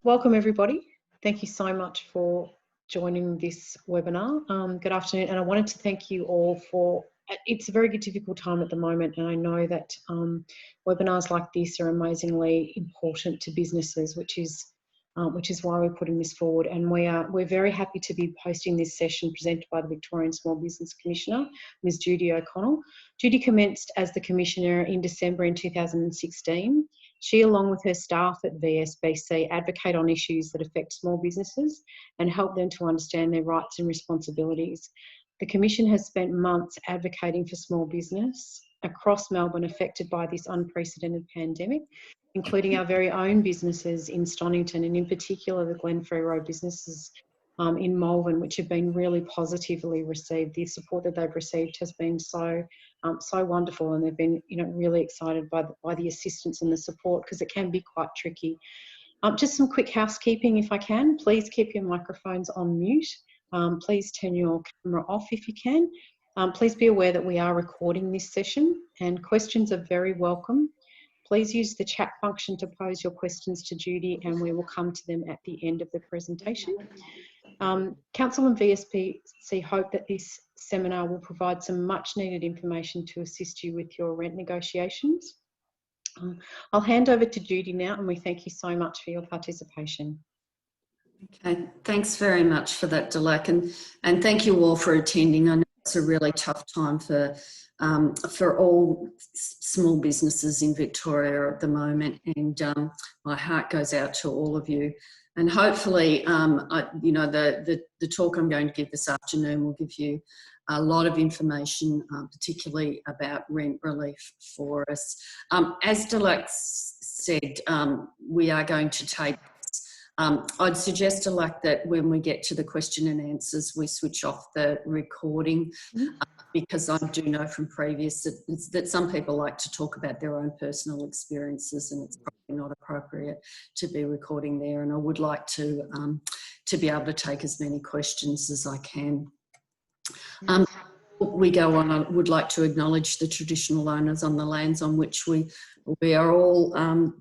Welcome everybody. Thank you so much for joining this webinar. Good afternoon, and I wanted to thank you all for, it's a very difficult time at the moment, and I know that webinars like this are amazingly important to businesses, which is why we're putting this forward. And we're very happy to be hosting this session presented by the Victorian Small Business Commissioner, Ms. Judy O'Connell. Judy commenced as the Commissioner in December in 2016. She, along with her staff at VSBC, advocate on issues that affect small businesses and help them to understand their rights and responsibilities. The Commission has spent months advocating for small business across Melbourne affected by this unprecedented pandemic, including our very own businesses in Stonnington, and in particular the Glenferrie Road businesses in Malvern, which have been really positively received. The support that they've received has been so wonderful, and they've been really excited by the assistance and the support, because it can be quite tricky. Just some quick housekeeping if I can. Please keep your microphones on mute. Please turn your camera off if you can. Please be aware that we are recording this session, and questions are very welcome. Please use the chat function to pose your questions to Judy, and we will come to them at the end of the presentation. Council and VSBC hope that this seminar will provide some much needed information to assist you with your rent negotiations. I'll hand over to Judy now, and we thank you so much for your participation. Okay, thanks very much for that, Dilek, and thank you all for attending. I know it's a really tough time for all small businesses in Victoria at the moment, and my heart goes out to all of you. And hopefully, the talk I'm going to give this afternoon will give you a lot of information, particularly about rent relief for us. As Dilek said, we are going to take, I'd suggest, Dilek, that when we get to the question and answers, we switch off the recording, because I do know from previous that some people like to talk about their own personal experiences, and it's probably not appropriate to be recording there. And I would like to be able to take as many questions as I can. We go on, I would like to acknowledge the traditional owners on the lands on which we are all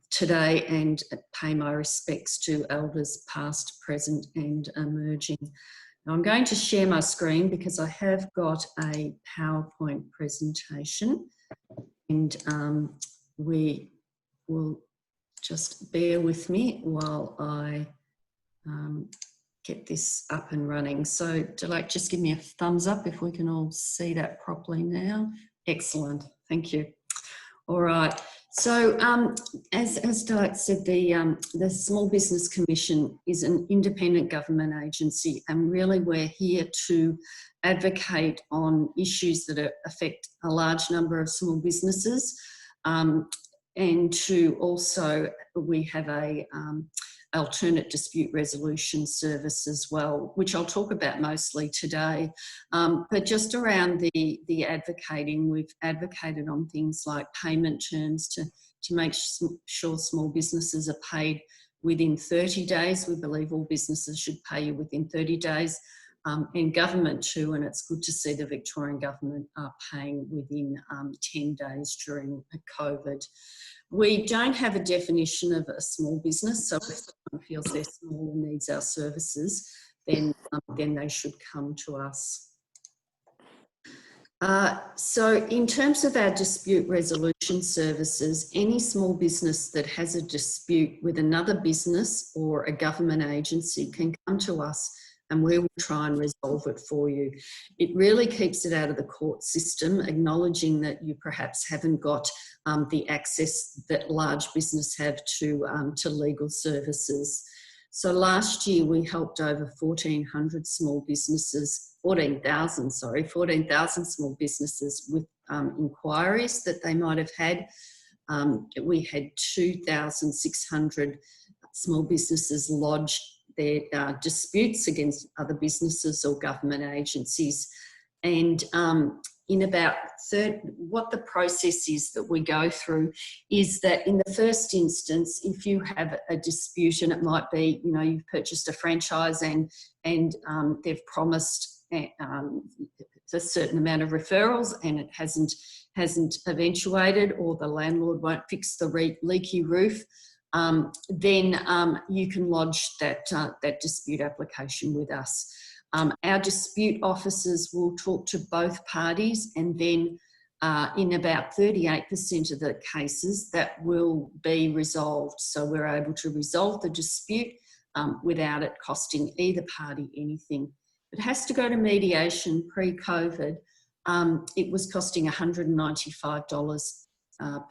today, and pay my respects to elders past, present and emerging. Now I'm going to share my screen because I have got a PowerPoint presentation, and we will just bear with me while I get this up and running. So Dilek, just give me a thumbs up if we can all see that properly now. Excellent, thank you. All right, so as Dilek said, the Small Business Commission is an independent government agency, and really we're here to advocate on issues that affect a large number of small businesses, and to also, we have a alternate dispute resolution service as well, which I'll talk about mostly today. But just around the advocating, we've advocated on things like payment terms to make sure small businesses are paid within 30 days. We believe all businesses should pay you within 30 days. And government too, and it's good to see the Victorian government are paying within 10 days during COVID. We don't have a definition of a small business, so if someone feels they're small and needs our services, then they should come to us. So in terms of our dispute resolution services, any small business that has a dispute with another business or a government agency can come to us, and we will try and resolve it for you. It really keeps it out of the court system, acknowledging that you perhaps haven't got the access that large business have to legal services. So last year we helped over 1,400 small businesses, 14,000 small businesses with inquiries that they might have had. We had 2,600 small businesses lodge their disputes against other businesses or government agencies. And in about what the process is that we go through is that in the first instance, if you have a dispute, and it might be, you've purchased a franchise and they've promised a certain amount of referrals and it hasn't eventuated, or the landlord won't fix the leaky roof, then you can lodge that dispute application with us. Our dispute officers will talk to both parties, and then in about 38% of the cases that will be resolved. So we're able to resolve the dispute without it costing either party anything. It has to go to mediation. Pre-COVID, it was costing $195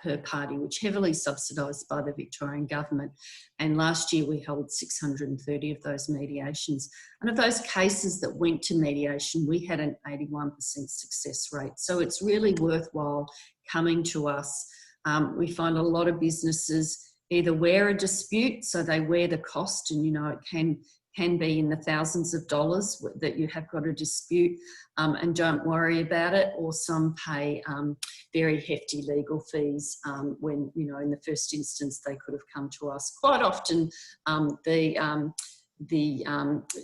per party, which heavily subsidised by the Victorian government. And last year we held 630 of those mediations. And of those cases that went to mediation, we had an 81% success rate. So it's really worthwhile coming to us. We find a lot of businesses either wear a dispute, so they wear the cost, and it can be in the thousands of dollars that you have got a dispute, and don't worry about it, or some pay very hefty legal fees when, in the first instance they could have come to us. Quite often the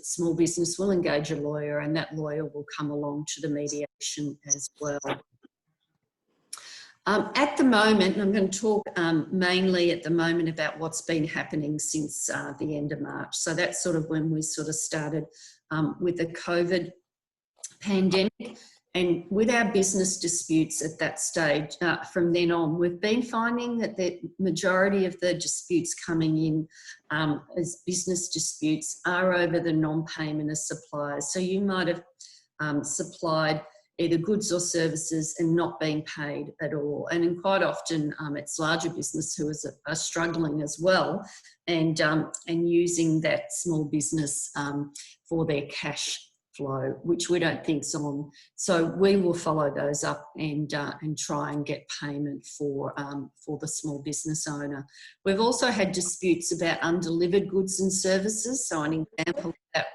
small business will engage a lawyer, and that lawyer will come along to the mediation as well. At the moment, and I'm going to talk mainly at the moment about what's been happening since the end of March. So that's sort of when we sort of started with the COVID pandemic. And with our business disputes at that stage, from then on, we've been finding that the majority of the disputes coming in as business disputes are over the non-payment of suppliers. So you might have supplied either goods or services and not being paid at all. And quite often it's larger business who are struggling as well, and using that small business for their cash flow, which we don't think's on. So we will follow those up and try and get payment for the small business owner. We've also had disputes about undelivered goods and services. So an example of that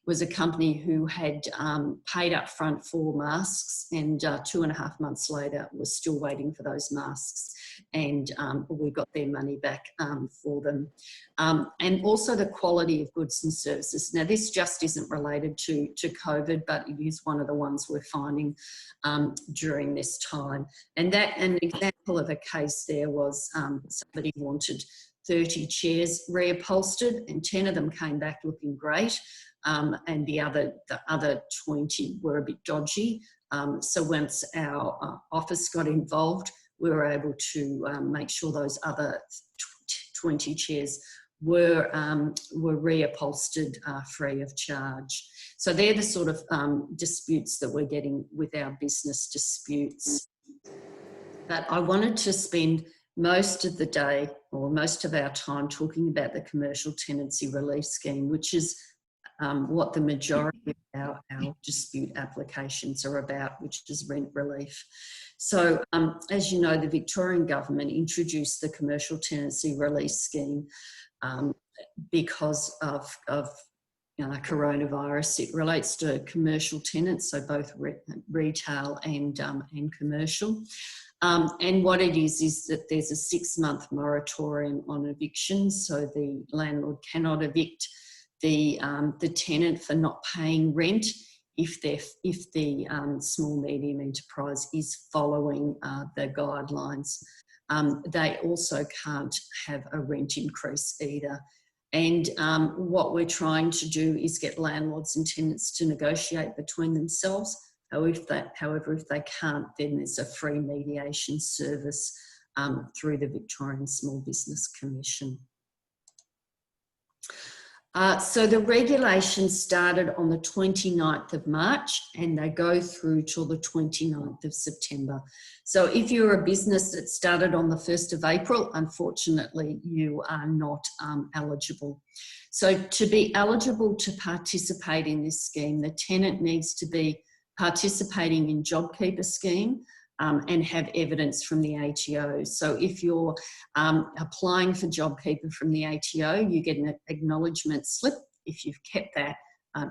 was a company who had paid up front for masks, and 2.5 months later was still waiting for those masks, and we got their money back for them. And also the quality of goods and services. Now this just isn't related to COVID, but it is one of the ones we're finding during this time. And an example of a case there was somebody wanted 30 chairs reupholstered, and 10 of them came back looking great. And the other 20 were a bit dodgy. So once our office got involved, we were able to make sure those other 20 chairs were reupholstered free of charge. So they're the sort of disputes that we're getting with our business disputes. But I wanted to spend most of the day, or most of our time, talking about the Commercial Tenancy Relief Scheme, which is what the majority of our dispute applications are about, which is rent relief. So as you know, the Victorian government introduced the Commercial Tenancy Relief Scheme because of coronavirus. It relates to commercial tenants, so both retail and commercial. And what it is that there's a 6-month moratorium on evictions, so the landlord cannot evict the tenant for not paying rent if the small medium enterprise is following the guidelines. They also can't have a rent increase either. And what we're trying to do is get landlords and tenants to negotiate between themselves. However, if they can't, then there's a free mediation service through the Victorian Small Business Commission. So the regulations started on the 29th of March and they go through till the 29th of September. So if you're a business that started on the 1st of April, unfortunately, you are not eligible. So to be eligible to participate in this scheme, the tenant needs to be participating in JobKeeper scheme and have evidence from the ATO. So if you're applying for JobKeeper from the ATO, you get an acknowledgement slip. If you've kept that,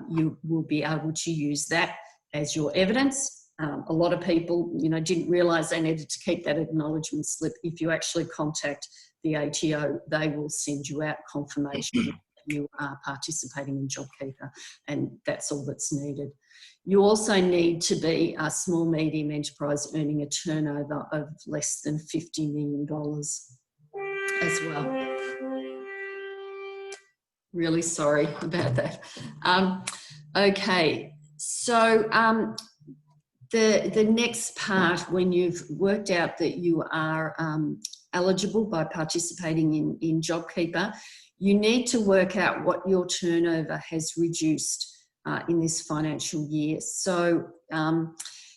you will be able to use that as your evidence. A lot of people, didn't realise they needed to keep that acknowledgement slip. If you actually contact the ATO, they will send you out confirmation that you are participating in JobKeeper, and that's all that's needed. You also need to be a small medium enterprise earning a turnover of less than $50 million. as well. Really sorry about that. Okay, so the next part, when you've worked out that you are eligible by participating in JobKeeper, you need to work out what your turnover has reduced in this financial year. So,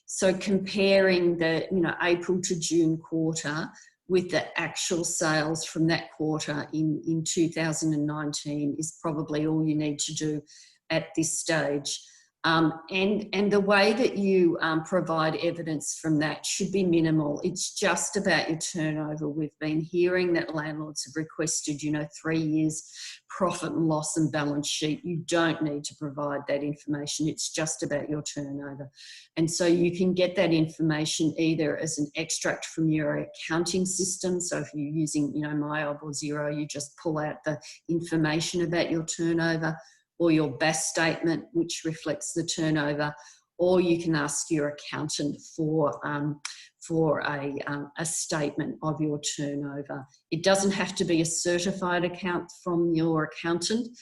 so comparing the April to June quarter with the actual sales from that quarter in 2019 is probably all you need to do at this stage. And the way that you provide evidence from that should be minimal. It's just about your turnover. We've been hearing that landlords have requested, 3 years profit and loss and balance sheet. You don't need to provide that information. It's just about your turnover. And so you can get that information either as an extract from your accounting system. So if you're using, MYOB or Xero, you just pull out the information about your turnover, or your BAS statement, which reflects the turnover, or you can ask your accountant for a statement of your turnover. It doesn't have to be a certified account from your accountant,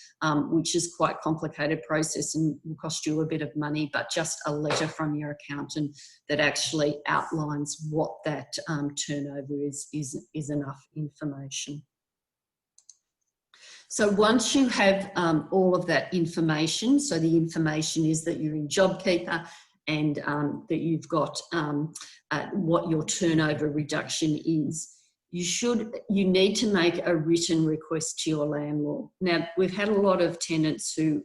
which is quite a complicated process and will cost you a bit of money, but just a letter from your accountant that actually outlines what that turnover is enough information. So once you have all of that information, so the information is that you're in JobKeeper and that you've got what your turnover reduction is, you need to make a written request to your landlord. Now, we've had a lot of tenants who,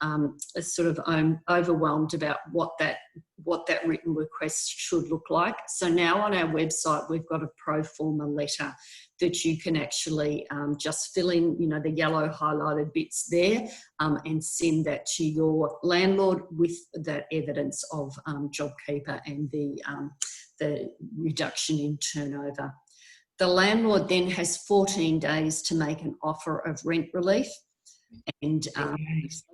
are sort of overwhelmed about what that written request should look like. So now on our website, we've got a pro forma letter that you can actually just fill in, the yellow highlighted bits there and send that to your landlord with that evidence of JobKeeper and the reduction in turnover. The landlord then has 14 days to make an offer of rent relief and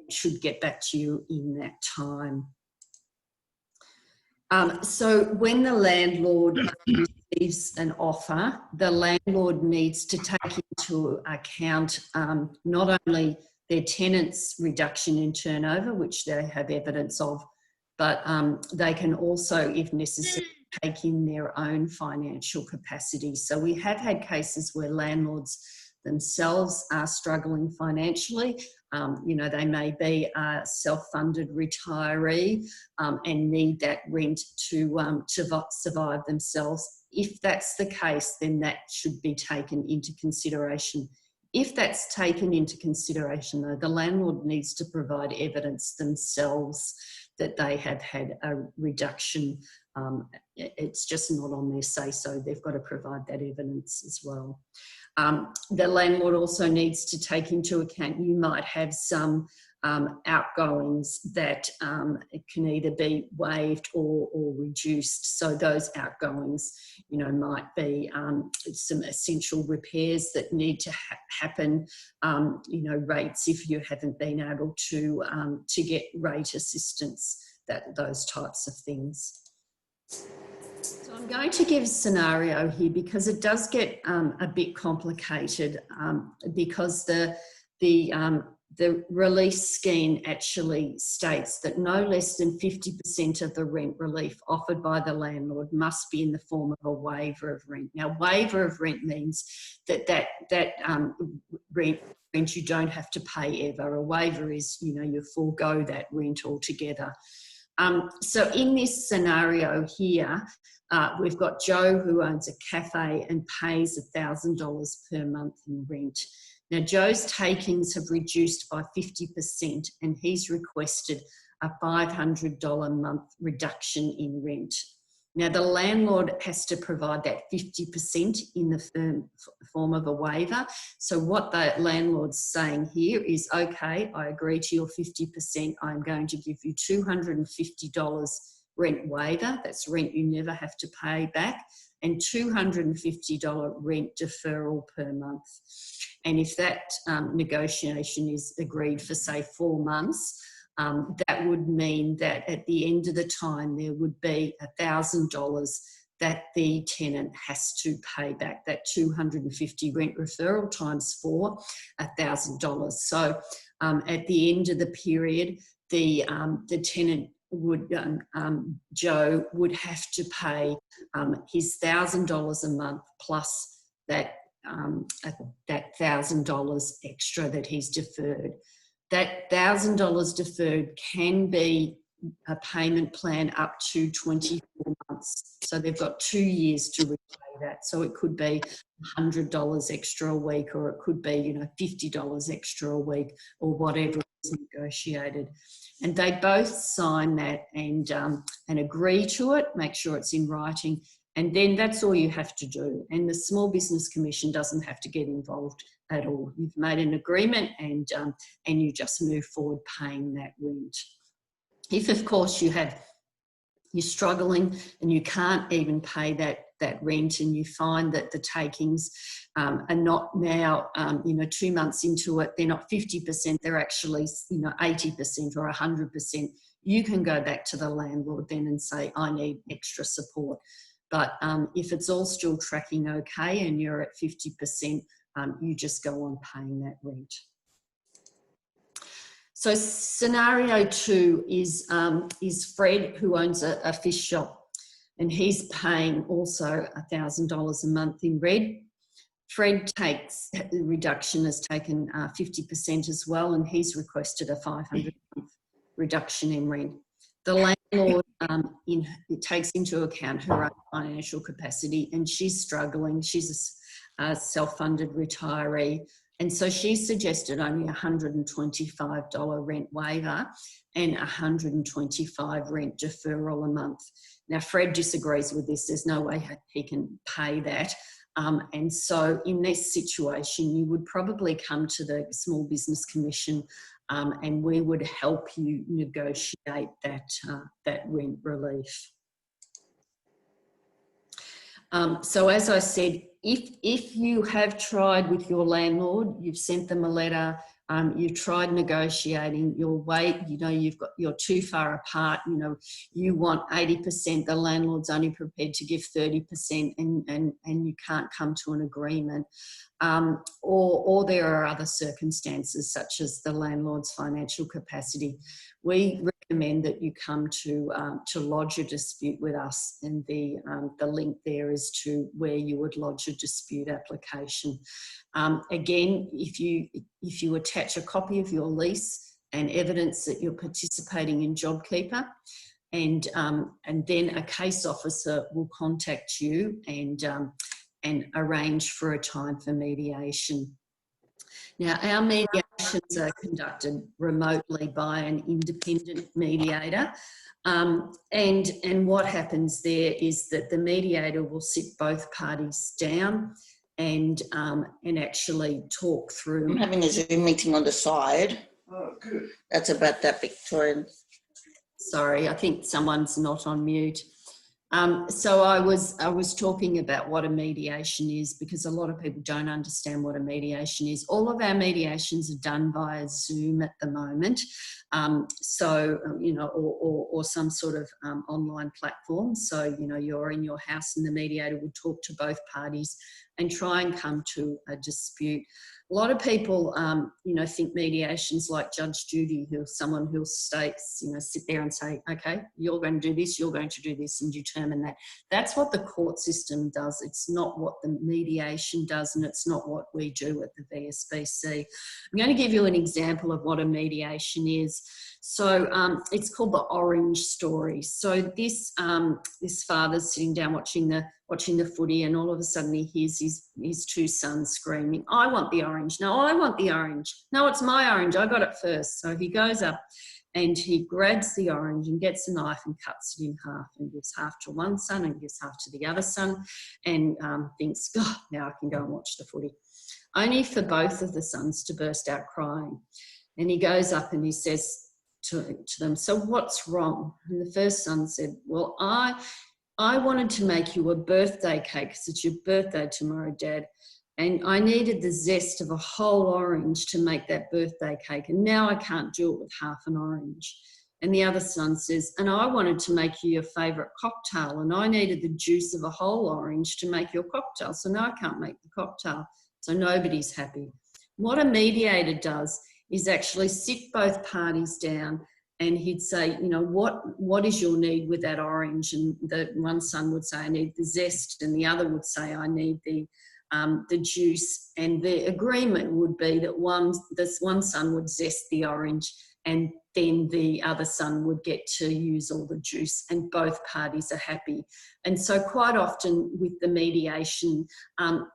should get back to you in that time. So when the landlord receives an offer, the landlord needs to take into account not only their tenant's reduction in turnover, which they have evidence of, but they can also, if necessary, take in their own financial capacity. So we have had cases where landlords themselves are struggling financially. They may be a self-funded retiree and need that rent to survive themselves. If that's the case, then that should be taken into consideration. If that's taken into consideration, though, the landlord needs to provide evidence themselves that they have had a reduction. It's just not on their say-so. They've got to provide that evidence as well. The landlord also needs to take into account you might have some outgoings that can either be waived or reduced. So those outgoings, might be some essential repairs that need to happen, rates if you haven't been able to get rate assistance, those types of things. So I'm going to give a scenario here because it does get a bit complicated because the release scheme actually states that no less than 50% of the rent relief offered by the landlord must be in the form of a waiver of rent. Now, waiver of rent means that rent you don't have to pay ever. A waiver is, you forego that rent altogether. So in this scenario here, we've got Joe who owns a cafe and pays $1,000 per month in rent. Now, Joe's takings have reduced by 50% and he's requested a $500 a month reduction in rent. Now, the landlord has to provide that 50% in the form of a waiver. So what the landlord's saying here is, okay, I agree to your 50%. I'm going to give you $250 rent waiver. That's rent you never have to pay back, and $250 rent deferral per month. And if that negotiation is agreed for, say, 4 months, that would mean that at the end of the time there would be $1,000 that the tenant has to pay back that $250 rent referral times 4, $1,000. So at the end of the period, the tenant would, Joe, would have to pay his $1,000 a month plus that $1,000 extra that he's deferred. That $1,000 deferred can be a payment plan up to 24 months. So they've got 2 years to repay that. So it could be $100 extra a week, or it could be, you know, $50 extra a week, or whatever is negotiated. And they both sign that and agree to it, make sure it's in writing. And then that's all you have to do. And the Small Business Commission doesn't have to get involved at all. You've made an agreement and you just move forward paying that rent. If, of course, you're struggling and you can't even pay that rent, and you find that the takings are not now, 2 months into it, they're not 50%, they're actually, 80% or 100%, you can go back to the landlord then and say, I need extra support. But if it's all still tracking okay and you're at 50%, you just go on paying that rent. So scenario 2 is Fred, who owns a fish shop, and he's paying also $1,000 a month in rent. Fred takes the reduction, has taken 50% as well, and he's requested a $500 reduction in rent. The landlord it takes into account her own financial capacity, and she's struggling. She's a self-funded retiree. And so she suggested only $125 rent waiver and $125 rent deferral a month. Now, Fred disagrees with this. There's no way he can pay that. And so in this situation, you would probably come to the Small Business Commission and we would help you negotiate that rent relief. So as I said, if you have tried with your landlord, you've sent them a letter, you've tried negotiating, you're too far apart, you want 80%, the landlord's only prepared to give 30%, and you can't come to an agreement, or there are other circumstances such as the landlord's financial capacity, we recommend that you come to lodge a dispute with us, and the link there is to where you would lodge a dispute application. Again, if you attach a copy of your lease and evidence that you're participating in JobKeeper, and then a case officer will contact you and arrange for a time for mediation. Now, our mediations are conducted remotely by an independent mediator, and what happens there is that the mediator will sit both parties down and actually talk through. I'm having a Zoom meeting on the side. Oh, good. That's about that, Victorian. Sorry, I think someone's not on mute. So I was talking about what a mediation is, because a lot of people don't understand what a mediation is. All of our mediations are done via Zoom at the moment, or some sort of online platform. So, you're in your house and the mediator would talk to both parties and try and come to a dispute. A lot of people, think mediation's like Judge Judy, who's someone who'll sit there and say, okay, you're going to do this, you're going to do this, and determine that. That's what the court system does. It's not what the mediation does, and it's not what we do at the VSBC. I'm going to give you an example of what a mediation is. So it's called the Orange Story. So this father's sitting down watching the footy, and all of a sudden he hears his two sons screaming, I want the orange. No, I want the orange. No, it's my orange. I got it first. So he goes up and he grabs the orange and gets a knife and cuts it in half, and gives half to one son and gives half to the other son, and thinks, God, now I can go and watch the footy. Only for both of the sons to burst out crying. And he goes up and he says to them, so what's wrong? And the first son said, well, I wanted to make you a birthday cake because it's your birthday tomorrow, Dad. And I needed the zest of a whole orange to make that birthday cake. And now I can't do it with half an orange. And the other son says, and I wanted to make you your favourite cocktail, and I needed the juice of a whole orange to make your cocktail, so now I can't make the cocktail. So nobody's happy. What a mediator does is actually sit both parties down, and he'd say, you know, what is your need with that orange? And the one son would say, I need the zest, and the other would say, I need the juice. And the agreement would be that this one son would zest the orange, and then the other son would get to use all the juice, and both parties are happy. And so quite often with the mediation,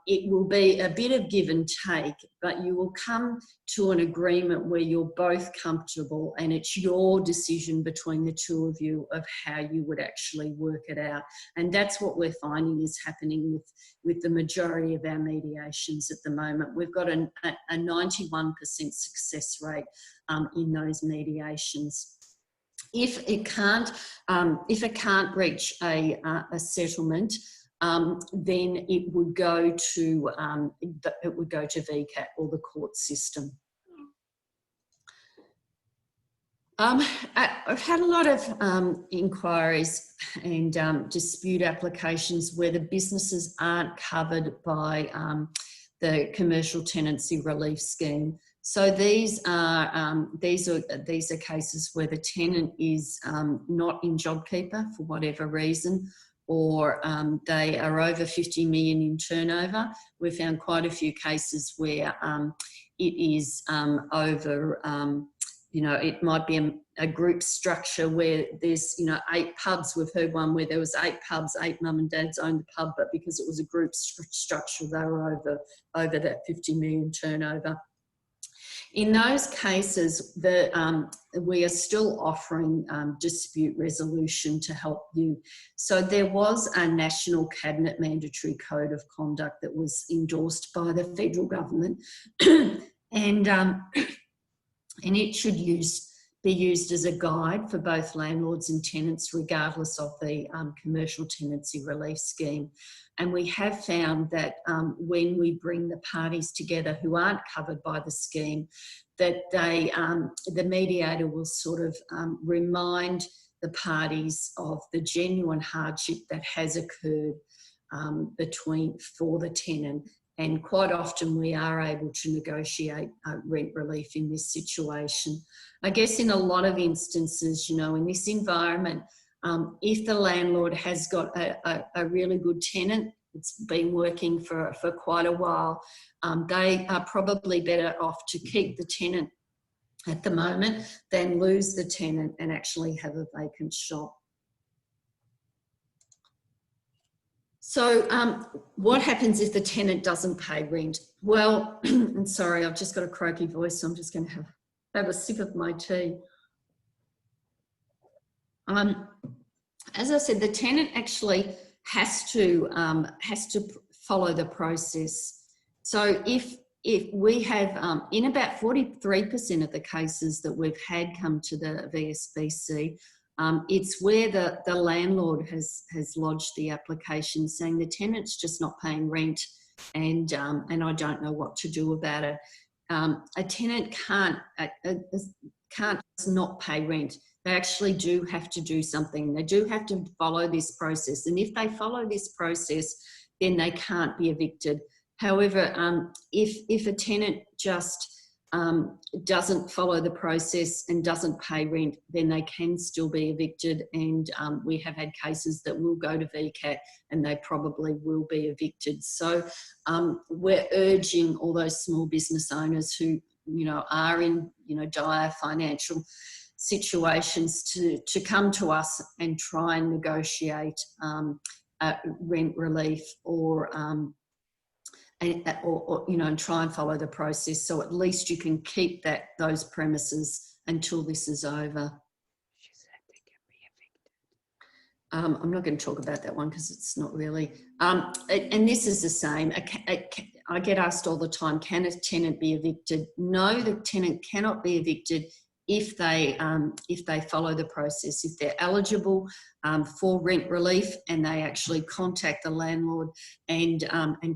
it will be a bit of give and take, but you will come to an agreement where you're both comfortable, and it's your decision between the two of you of how you would actually work it out. And that's what we're finding is happening with the majority of our mediations at the moment. We've got a 91% success rate in those mediations. If it can't reach a settlement, then it would go to VCAT or the court system. I've had a lot of inquiries and dispute applications where the businesses aren't covered by the Commercial Tenancy Relief Scheme. So these are cases where the tenant is not in JobKeeper for whatever reason, or they are over 50 million in turnover. We've found quite a few cases where it is over, you know, it might be a group structure where there's, you know, 8 pubs. We've heard one where there was 8 pubs, 8 mum and dads owned the pub, but because it was a group structure, they were over that 50 million turnover. In those cases, we are still offering dispute resolution to help you. So there was a National Cabinet Mandatory Code of Conduct that was endorsed by the federal government, and it should be used as a guide for both landlords and tenants, regardless of the Commercial Tenancy Relief Scheme. And we have found that when we bring the parties together who aren't covered by the scheme, that the mediator will sort of remind the parties of the genuine hardship that has occurred for the tenant. And quite often we are able to negotiate rent relief in this situation. I guess in a lot of instances, you know, in this environment, if the landlord has got a really good tenant, it's been working for quite a while, they are probably better off to keep the tenant at the moment than lose the tenant and actually have a vacant shop. So what happens if the tenant doesn't pay rent? Well, I'm sorry, I've just got a croaky voice, so I'm just going to have a sip of my tea. As I said, the tenant actually has to follow the process. So if we have, in about 43% of the cases that we've had come to the VSBC, it's where the landlord has lodged the application saying the tenant's just not paying rent, and I don't know what to do about it. A tenant can't not pay rent. They actually do have to do something. They do have to follow this process, and if they follow this process, then they can't be evicted. However, if a tenant just doesn't follow the process and doesn't pay rent, then they can still be evicted, and we have had cases that will go to VCAT and they probably will be evicted. So we're urging all those small business owners who, you know, are in, you know, dire financial situations to come to us and try and negotiate rent relief or you know, and try and follow the process, so at least you can keep those premises until this is over. She said they can be evicted. I'm not going to talk about that one because it's not really. And this is the same. I get asked all the time, can a tenant be evicted? No, the tenant cannot be evicted if they follow the process, if they're eligible for rent relief and they actually contact the landlord and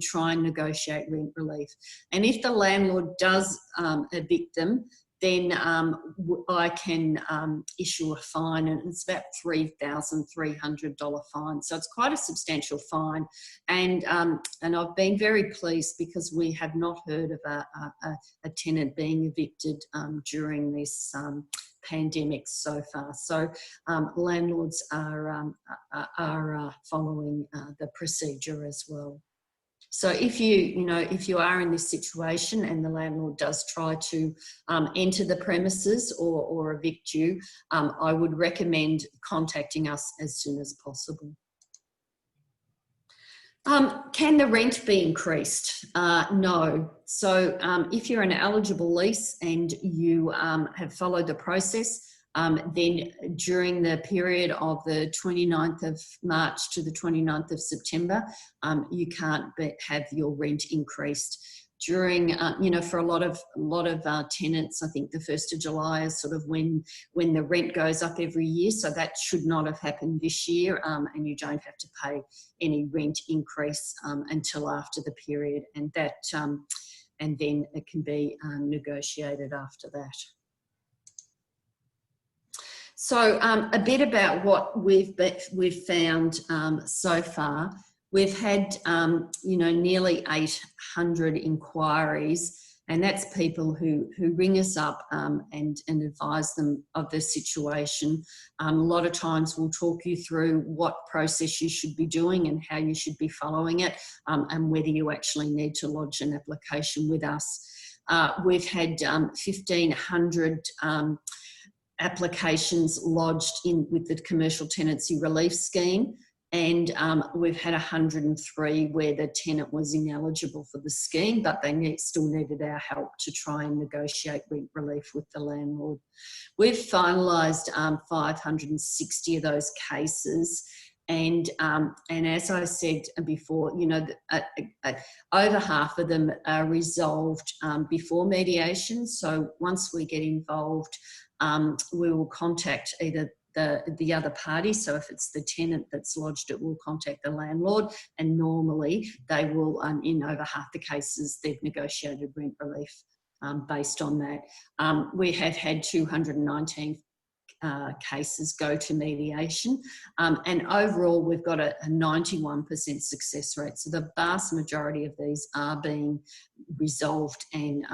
try and negotiate rent relief. And if the landlord does evict them, then I can issue a fine, and it's about $3,300 fine. So it's quite a substantial fine, and I've been very pleased because we have not heard of a tenant being evicted during this pandemic so far. So landlords are following the procedure as well. So if you are in this situation and the landlord does try to enter the premises or evict you, I would recommend contacting us as soon as possible. Can the rent be increased? No. So if you're an eligible lease and you have followed the process, then during the period of the 29th of March to the 29th of September, you can't have your rent increased. During, for a lot of tenants, I think the 1st of July is sort of when the rent goes up every year. So that should not have happened this year, and you don't have to pay any rent increase until after the period, and that, and then it can be negotiated after that. So a bit about what we've found so far. We've had, nearly 800 inquiries, and that's people who ring us up and advise them of the situation. A lot of times we'll talk you through what process you should be doing and how you should be following it, and whether you actually need to lodge an application with us. We've had 1,500 applications lodged with the Commercial Tenancy Relief Scheme, and we've had 103 where the tenant was ineligible for the scheme, but they still needed our help to try and negotiate rent relief with the landlord. We've finalised 560 of those cases, and as I said before, over half of them are resolved before mediation. So once we get involved, we will contact either the other party. So if it's the tenant that's lodged it, we'll contact the landlord, and normally they will, in over half the cases, they've negotiated rent relief based on that. We have had 219 cases go to mediation, and overall we've got a 91% success rate. So the vast majority of these are being resolved, and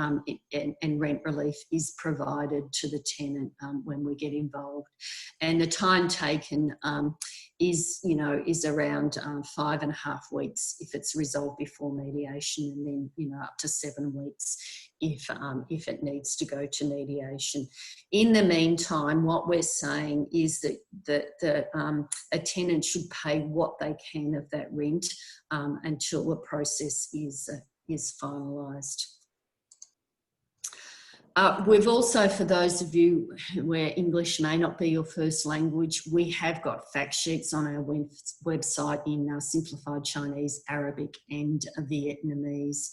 rent relief is provided to the tenant when we get involved. And the time taken is around 5.5 weeks if it's resolved before mediation, and then up to 7 weeks if it needs to go to mediation. In the meantime, what we're saying is that a tenant should pay what they can of that rent until the process is finalised. We've also, for those of you where English may not be your first language, we have got fact sheets on our website in simplified Chinese, Arabic and Vietnamese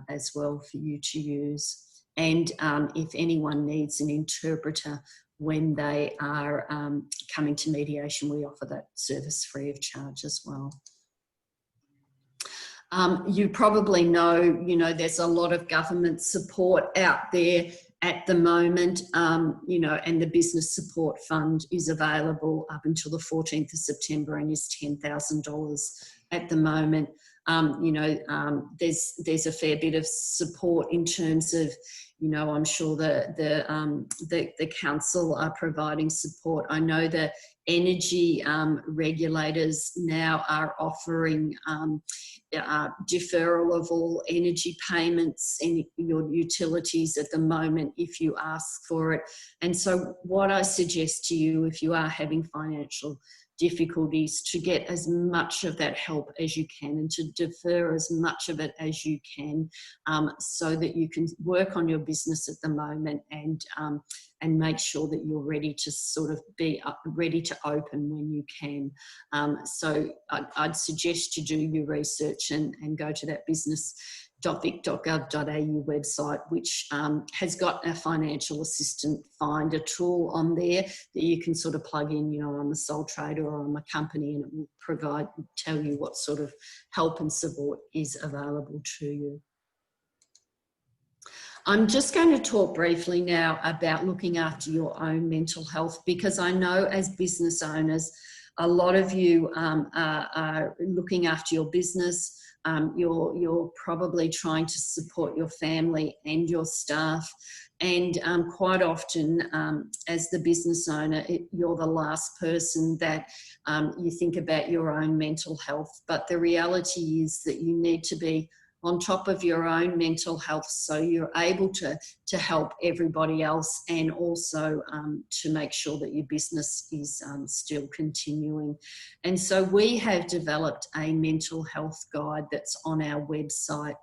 as well for you to use. And if anyone needs an interpreter when they are coming to mediation, we offer that service free of charge as well. You probably know, there's a lot of government support out there at the moment, and the Business Support Fund is available up until the 14th of September and is $10,000 at the moment. There's a fair bit of support in terms of, I'm sure the council are providing support. I know the energy regulators now are offering deferral of all energy payments in your utilities at the moment if you ask for it. And so what I suggest to you, if you are having financial difficulties, to get as much of that help as you can and to defer as much of it as you can, so that you can work on your business at the moment and make sure that you're ready to sort of be ready to open when you can. So I'd suggest you do your research and go to that business.vic.gov.au website, which has got a financial assistant finder tool on there that you can sort of plug in, I'm a sole trader or I'm a company, and it will tell you what sort of help and support is available to you. I'm just going to talk briefly now about looking after your own mental health, because I know as business owners, a lot of you are looking after your business. You're probably trying to support your family and your staff. And quite often, as the business owner, you're the last person that you think about your own mental health. But the reality is that you need to be on top of your own mental health so you're able to help everybody else, and also to make sure that your business is still continuing. And so we have developed a mental health guide that's on our website,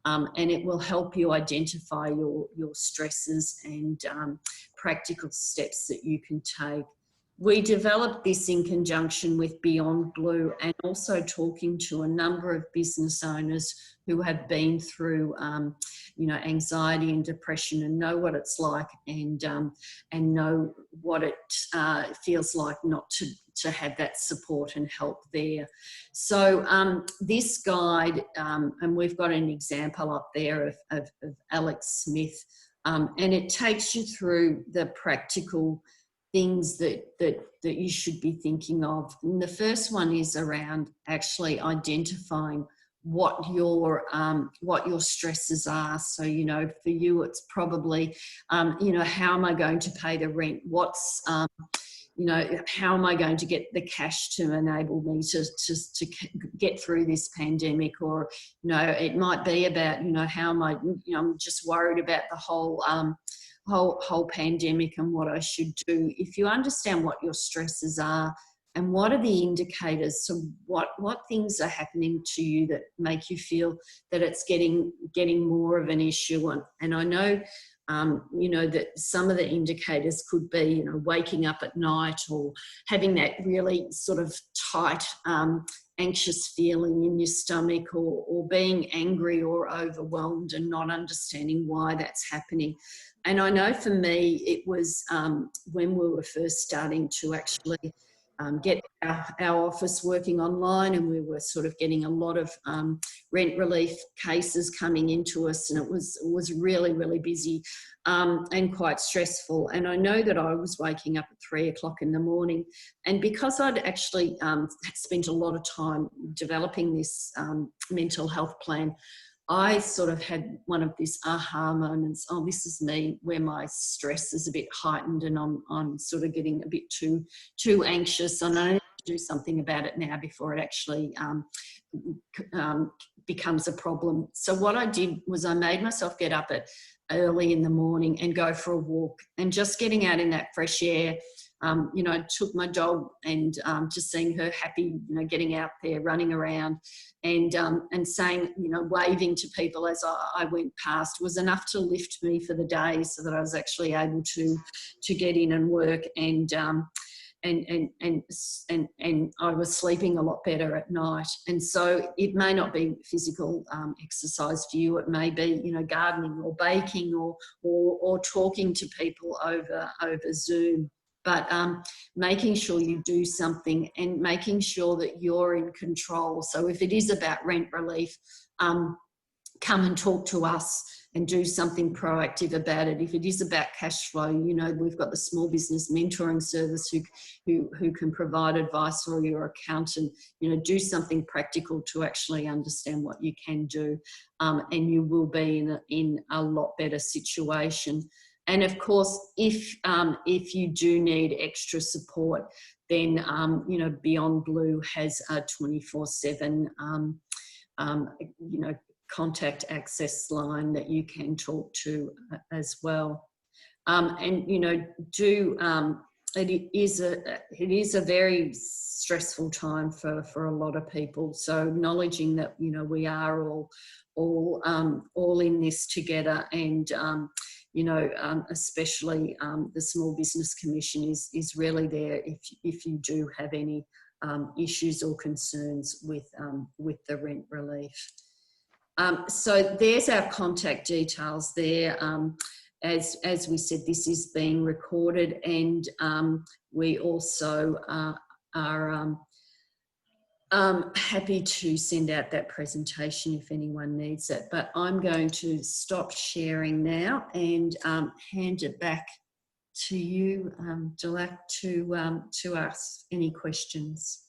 and it will help you identify your stresses and practical steps that you can take. We developed this in conjunction with Beyond Blue, and also talking to a number of business owners who have been through, anxiety and depression, and know what it's like, and know what it feels like not to have that support and help there. So this guide, and we've got an example up there of Alex Smith, and it takes you through the practical things that you should be thinking of. And the first one is around actually identifying what your stresses are. So, for you, it's probably, how am I going to pay the rent? What's, how am I going to get the cash to enable me to get through this pandemic? Or, it might be about, how am I, I'm just worried about the whole pandemic and what I should do. If you understand what your stresses are and what are the indicators, so what things are happening to you that make you feel that it's getting more of an issue. And I know, that some of the indicators could be, waking up at night, or having that really sort of tight, anxious feeling in your stomach, or being angry or overwhelmed and not understanding why that's happening. And I know for me, it was when we were first starting to actually get our office working online, and we were sort of getting a lot of rent relief cases coming into us, and it was really, really busy and quite stressful. And I know that I was waking up at 3 o'clock in the morning, and because I'd actually spent a lot of time developing this mental health plan, I sort of had one of these aha moments. Oh, this is me, where my stress is a bit heightened, and I'm sort of getting a bit too anxious, and I need to do something about it now before it actually becomes a problem. So what I did was I made myself get up at early in the morning and go for a walk, and just getting out in that fresh air. Took my dog, and just seeing her happy, getting out there, running around, and saying, waving to people as I went past, was enough to lift me for the day, so that I was actually able to get in and work, and I was sleeping a lot better at night. And so it may not be physical exercise for you. It may be, gardening or baking or talking to people over Zoom. But making sure you do something, and making sure that you're in control. So if it is about rent relief, come and talk to us and do something proactive about it. If it is about cash flow, we've got the small business mentoring service who can provide advice, or your accountant, do something practical to actually understand what you can do, and you will be in a lot better situation. And of course, if you do need extra support, then Beyond Blue has a 24/7 contact access line that you can talk to as well. It is a very stressful time for a lot of people. So acknowledging that we are all in this together, and especially the Small Business Commission is really there if you do have any issues or concerns with the rent relief. So there's our contact details there. As we said, this is being recorded, and we also are Happy to send out that presentation if anyone needs it, but I'm going to stop sharing now and hand it back to you, Delac, to ask any questions.